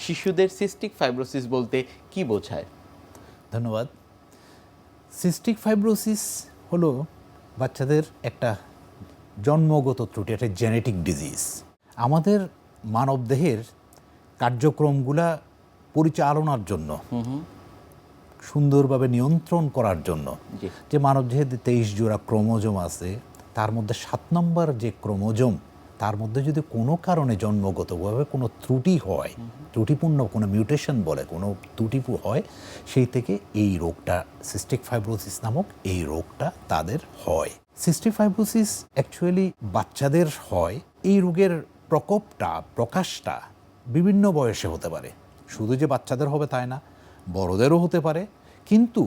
শিশুদের cystic fibrosis বলতে কি বোঝায়? ধন্যবাদ। সিস্টিক ফাইব্রোসিস হলো বাচ্চাদের একটা জন্মগত ত্রুটি, একটা জেনেটিক ডিজিজ। আমাদের মানবদেহের কার্যক্রমগুলা পরিচালনার জন্য, সুন্দরভাবে নিয়ন্ত্রণ করার জন্য জি। যে মানবদেহে 23 জোড়া ক্রোমোজোম আছে, তার মধ্যে 7 নম্বর যে ক্রোমোজোম, তার মধ্যে যদি কোনো কারণে জন্মগতভাবে কোনো ত্রুটি হয়, ত্রুটিপূর্ণ কোনো মিউটেশন বলে কোনো ত্রুটি হয়, সেই থেকে এই রোগটা সিস্টিক ফাইব্রোসিস নামক এই রোগটা তাদের হয়। সিস্টিক ফাইব্রোসিস অ্যাকচুয়ালি বাচ্চাদের হয়। এই রোগের প্রকোপটা, প্রকাশটা বিভিন্ন বয়সে হতে পারে। শুধু যে বাচ্চাদের হবে তাই না, বড়দেরও হতে পারে। কিন্তু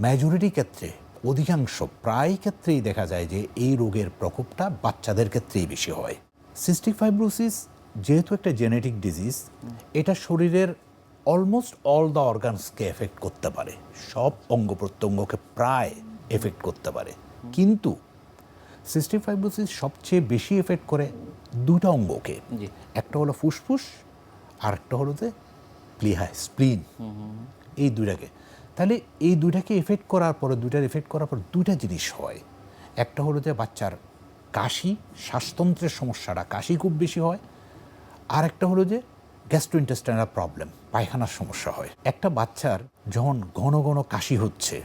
মেজরিটি ক্ষেত্রে, অধিকাংশ প্রায় ক্ষেত্রেই দেখা যায় যে এই রোগের প্রকোপটা বাচ্চাদের ক্ষেত্রেই বেশি হয়। সিস্টিক ফাইব্রোসিস যেহেতু একটা জেনেটিক ডিজিজ, এটা শরীরের অলমোস্ট অল দ্য অর্গানসকে এফেক্ট করতে পারে, সব অঙ্গ প্রত্যঙ্গকে প্রায় এফেক্ট করতে পারে। কিন্তু সিস্টিক ফাইব্রোসিস সবচেয়ে বেশি এফেক্ট করে দুটো অঙ্গকে। জি। একটা হলো ফুসফুস, আর একটা হলো যে প্লিহা, স্প্লিন, এই দুইটাকে। তাহলে এই দুইটাকে এফেক্ট করার পরে, দুইটার এফেক্ট করার পর দুইটা জিনিস হয়। একটা হলো যে বাচ্চার কাশি, শ্বাসতন্ত্রের সমস্যাটা, কাশি খুব বেশি হয়। আর একটা হলো যে গ্যাস্ট্রোইন্টেস্টাইনাল প্রবলেম, পায়খানার সমস্যা হয়। একটা বাচ্চার যখন ঘন ঘন কাশি হচ্ছে,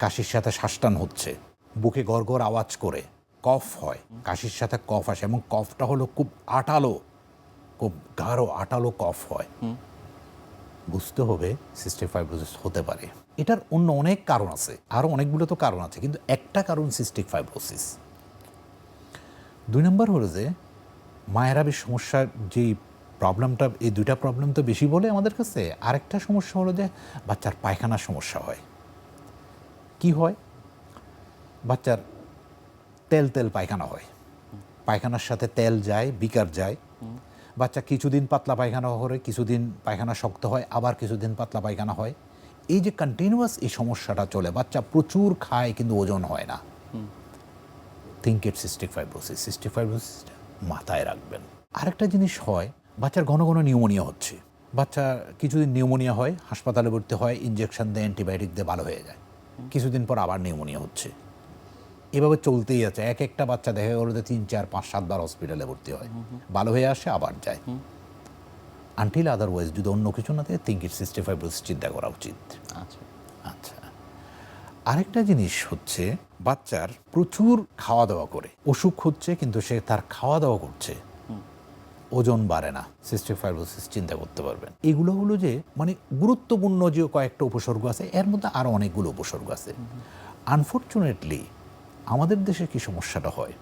কাশির সাথে শ্বাসটান হচ্ছে, বুকে গড়গড় আওয়াজ করে, কফ হয়, কাশির সাথে কফ আসে, এবং কফটা হলো খুব আটালো, খুব গাঢ় আটালো কফ হয়, বুঝতে হবে সিস্টিক ফাইব্রোসিস হতে পারে। এটার অন্য অনেক কারণ আছে, আরও অনেকগুলো তো কারণ আছে, কিন্তু একটা কারণ সিস্টিক ফাইব্রোসিস। 2 নম্বর হলো যে মায়েরাবির সমস্যার যেই প্রবলেমটা, এই দুইটা প্রবলেম তো বেশি বলে আমাদের কাছে। আরেকটা সমস্যা হলো যে বাচ্চার পায়খানার সমস্যা হয়। কি হয়? বাচ্চার তেল তেল পায়খানা হয়, পায়খানার সাথে তেল যায়, বিকার যায়। বাচ্চা কিছুদিন পাতলা পায়খানা করে, কিছুদিন পায়খানা শক্ত হয়, আবার কিছুদিন পাতলা পায়খানা হয়। এই যে কন্টিনিউয়াস এই সমস্যাটা চলে, বাচ্চা প্রচুর খায় কিন্তু ওজন হয় না। Think it cystic fibrosis. Cystic ফাইব্রোসিসটা মাথায় রাখবেন। আরেকটা জিনিস হয়, বাচ্চার ঘন ঘন নিউমোনিয়া হচ্ছে। বাচ্চা কিছুদিন নিউমোনিয়া হয়, হাসপাতালে ভর্তি হয়, ইনজেকশন দেয়, অ্যান্টিবায়োটিক দিয়ে ভালো হয়ে যায়, কিছুদিন পর আবার নিউমোনিয়া হচ্ছে। এভাবে চলতেই আছে। এক একটা বাচ্চা দেখা গেলো যে 3, 4, 5, 7 বার হসপিটালে ভর্তি হয়, ভালো হয়ে আসে, আবার যায়। আনটিল আদারওয়াইজ যদি অন্য কিছু না থাকে, থিঙ্ক ইট সিস্টিক ফাইব্রোসিস চিন্তা করা উচিত। আচ্ছা। আচ্ছা, আরেকটা জিনিস হচ্ছে বাচ্চার প্রচুর খাওয়া দাওয়া করে, অসুখ হচ্ছে কিন্তু সে তার খাওয়া দাওয়া করছে, ওজন বাড়ে না, সিস্টিক ফাইব্রোসিস চিন্তা করতে পারবেন। এগুলো হলো যে মানে গুরুত্বপূর্ণ যে কয়েকটা উপসর্গ আছে, এর মধ্যে আরও অনেকগুলো উপসর্গ আছে। আনফর্চুনেটলি আমাদের দেশে কি সমস্যাটা হয়,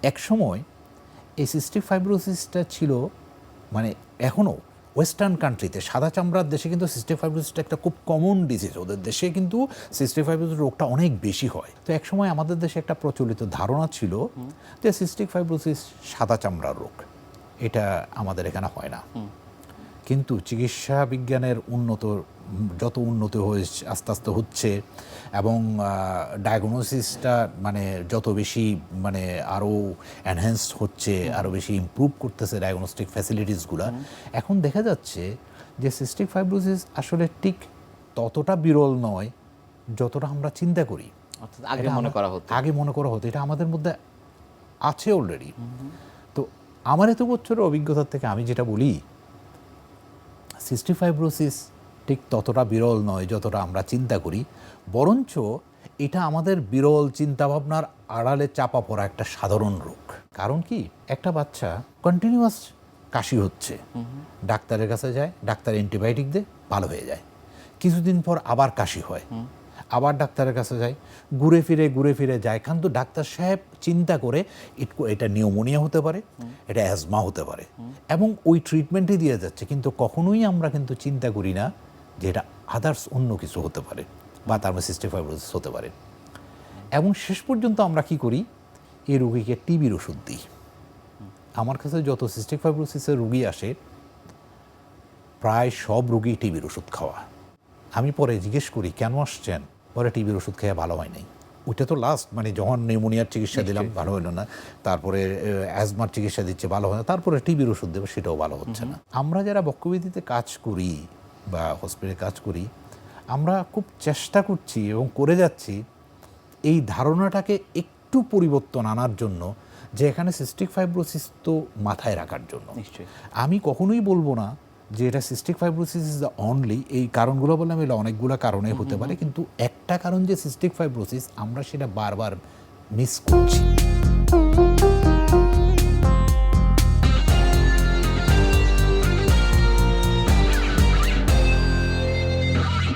এক সময় এই সিস্টিক ফাইব্রোসিসটা ছিল, মানে এখনও ওয়েস্টার্ন কান্ট্রিতে, সাদা চামড়ার দেশে কিন্তু সিস্টিক ফাইব্রোসিসটা একটা খুব কমন ডিজিজ। ওদের দেশে কিন্তু সিস্টিক ফাইব্রোসিস রোগটা অনেক বেশি হয়। তো এক সময় আমাদের দেশে একটা প্রচলিত ধারণা ছিল যে সিস্টিক ফাইব্রোসিস সাদা চামড়ার রোগ, এটা আমাদের এখানে হয় না। কিন্তু চিকিৎসা বিজ্ঞানের যত উন্নত হয়ে আস্তে আস্তে হচ্ছে, এবং ডায়াগনোসিসটা মানে যত বেশি মানে আরও এনহ্যান্সড হচ্ছে, আরও বেশি ইমপ্রুভ করতেছে ডায়াগনস্টিক ফ্যাসিলিটিসগুলো, এখন দেখা যাচ্ছে যে সিস্টিক ফাইব্রোসিস আসলে ঠিক ততটা বিরল নয় যতটা আমরা চিন্তা করি। আগে মনে করা হতো এটা আমাদের মধ্যে আছে অলরেডি। তো আমার এত বছরের অভিজ্ঞতার থেকে আমি যেটা বলি, সিস্টিক ফাইব্রোসিস ঠিক ততটা বিরল নয় যতটা আমরা চিন্তা করি, বরঞ্চ এটা আমাদের বিরল চিন্তাভাবনার আড়ালে চাপা পড়া একটা সাধারণ রোগ। কারণ কি, একটা বাচ্চা কন্টিনিউয়াস কাশি হচ্ছে, ডাক্তারের কাছে যায়, ডাক্তার অ্যান্টিবায়োটিক দেয়, ভালো হয়ে যায়, কিছুদিন পর আবার কাশি হয়, আবার ডাক্তারের কাছে যায়, ঘুরে ফিরে যায়, কিন্তু ডাক্তার সাহেব চিন্তা করে এটা নিউমোনিয়া হতে পারে, এটা অ্যাজমা হতে পারে, এবং ওই ট্রিটমেন্টই দিয়ে যাচ্ছে। কিন্তু কখনোই আমরা কিন্তু চিন্তা করি না যে এটা আদার্স অন্য কিছু হতে পারে, বা তার মধ্যে সিস্টিক ফাইব্রোসিস হতে পারে। এবং শেষ পর্যন্ত আমরা কি করি, এই রোগীকে টিবির ওষুধ দিই। আমার কাছে যত সিস্টিক ফাইব্রোসিসের রোগী আসে, প্রায় সব রোগী টিবির ওষুধ খাওয়া। আমি পরে জিজ্ঞেস করি কেন আসছেন, পরে টিবির ওষুধ খেয়ে ভালো হয় নাই। ওইটা তো লাস্ট, মানে যখন নিউমোনিয়ার চিকিৎসা দিলাম ভালো হলো না, তারপরে অ্যাজমার চিকিৎসা দিচ্ছে ভালো হয় না, তারপরে টিবির ওষুধ দেবো সেটাও ভালো হচ্ছে না। আমরা যারা বক্ষব্যাধিতে কাজ করি বা হসপিটালে কাজ করি, আমরা খুব চেষ্টা করছি এবং করে যাচ্ছি এই ধারণাটাকে একটু পরিবর্তন আনার জন্য, যে এখানে সিস্টিক ফাইব্রোসিস তো মাথায় রাখার জন্য। নিশ্চয়ই। আমি কখনোই বলবো না যে এটা cystic fibrosis is the only, এই কারণগুলো বললাম এটা অনেকগুলো কারণে হতে পারে, কিন্তু একটা কারণ যে সিস্টিক ফাইব্রোসিস আমরা সেটা বারবার মিস করছি।